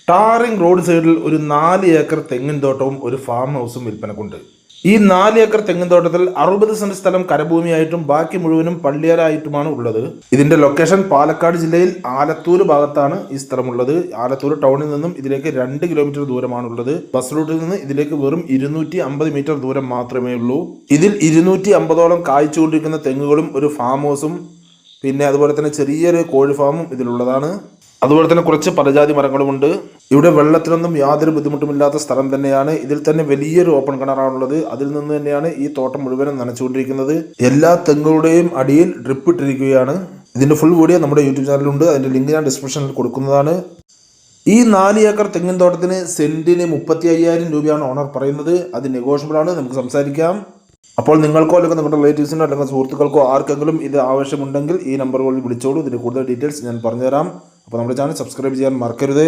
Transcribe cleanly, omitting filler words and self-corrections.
Tarring road സൈഡിൽ ഒരു 4 acre തെങ്ങിൻ തോട്ടവും ഒരു ഫാം ഹൗസും വിൽപ്പനക്കുണ്ട്. ഈ 4 ഏക്കർ തെങ്ങിൻ തോട്ടത്തിൽ 60 സെന്റ് സ്ഥലം കരഭൂമിയായിട്ടും ബാക്കി മുഴുവനും പള്ളിയാലായിട്ടുമാണ് ഉള്ളത്. ഇതിന്റെ ലൊക്കേഷൻ പാലക്കാട് ജില്ലയിൽ ആലത്തൂർ ഭാഗത്താണ് ഈ സ്ഥലമുള്ളത്. ആലത്തൂർ ടൗണിൽ നിന്നും ഇതിലേക്ക് 2 കിലോമീറ്റർ ദൂരമാണുള്ളത്. ബസ് റൂട്ടിൽ നിന്ന് ഇതിലേക്ക് വെറും 250 മീറ്റർ ദൂരം മാത്രമേ ഉള്ളൂ. ഇതിൽ 250ഓളം കായ്ച്ചുകൊണ്ടിരിക്കുന്ന തെങ്ങുകളും ഒരു ഫാം ഹൗസും പിന്നെ അതുപോലെ തന്നെ ചെറിയൊരു കോഴി ഫാമും ഇതിലുള്ളതാണ്. അതുപോലെ തന്നെ കുറച്ച് പലജാതി മരങ്ങളുമുണ്ട്. ഇവിടെ വെള്ളത്തിനൊന്നും യാതൊരു ബുദ്ധിമുട്ടുമില്ലാത്ത സ്ഥലം തന്നെയാണ്. ഇതിൽ തന്നെ വലിയൊരു ഓപ്പൺ കിണറാണുള്ളത്. അതിൽ നിന്ന് തന്നെയാണ് ഈ തോട്ടം മുഴുവനും നനച്ചുകൊണ്ടിരിക്കുന്നത്. എല്ലാ തെങ്ങുകളുടെയും അടിയിൽ ഡ്രിപ്പ് ഇട്ടിരിക്കുകയാണ്. ഇതിന്റെ ഫുൾ വീഡിയോ നമ്മുടെ യൂട്യൂബ് ചാനലിലുണ്ട്. അതിന്റെ ലിങ്ക് ഞാൻ ഡിസ്ക്രിപ്ഷനിൽ കൊടുക്കുന്നതാണ്. ഈ 4 ഏക്കർ തെങ്ങിൻ തോട്ടത്തിന് സെന്റിന് 35,000 രൂപയാണ് ഓണർ പറയുന്നത്. അത് നെഗോഷ്യബിൾ ആണ്, നമുക്ക് സംസാരിക്കാം. അപ്പോൾ നിങ്ങൾക്കോ അല്ലെങ്കിൽ നിങ്ങളുടെ റിലേറ്റീവ്സിനോ അല്ലെങ്കിൽ സുഹൃത്തുക്കൾക്കോ ആർക്കെങ്കിലും ഇത് ആവശ്യമുണ്ടെങ്കിൽ ഈ നമ്പറുകളിൽ വിളിച്ചോളൂ. ഇതിന്റെ കൂടുതൽ ഡീറ്റെയിൽസ് ഞാൻ പറഞ്ഞുതരാം. അപ്പോൾ നമ്മുടെ ചാനൽ സബ്സ്ക്രൈബ് ചെയ്യാൻ മറക്കരുത്.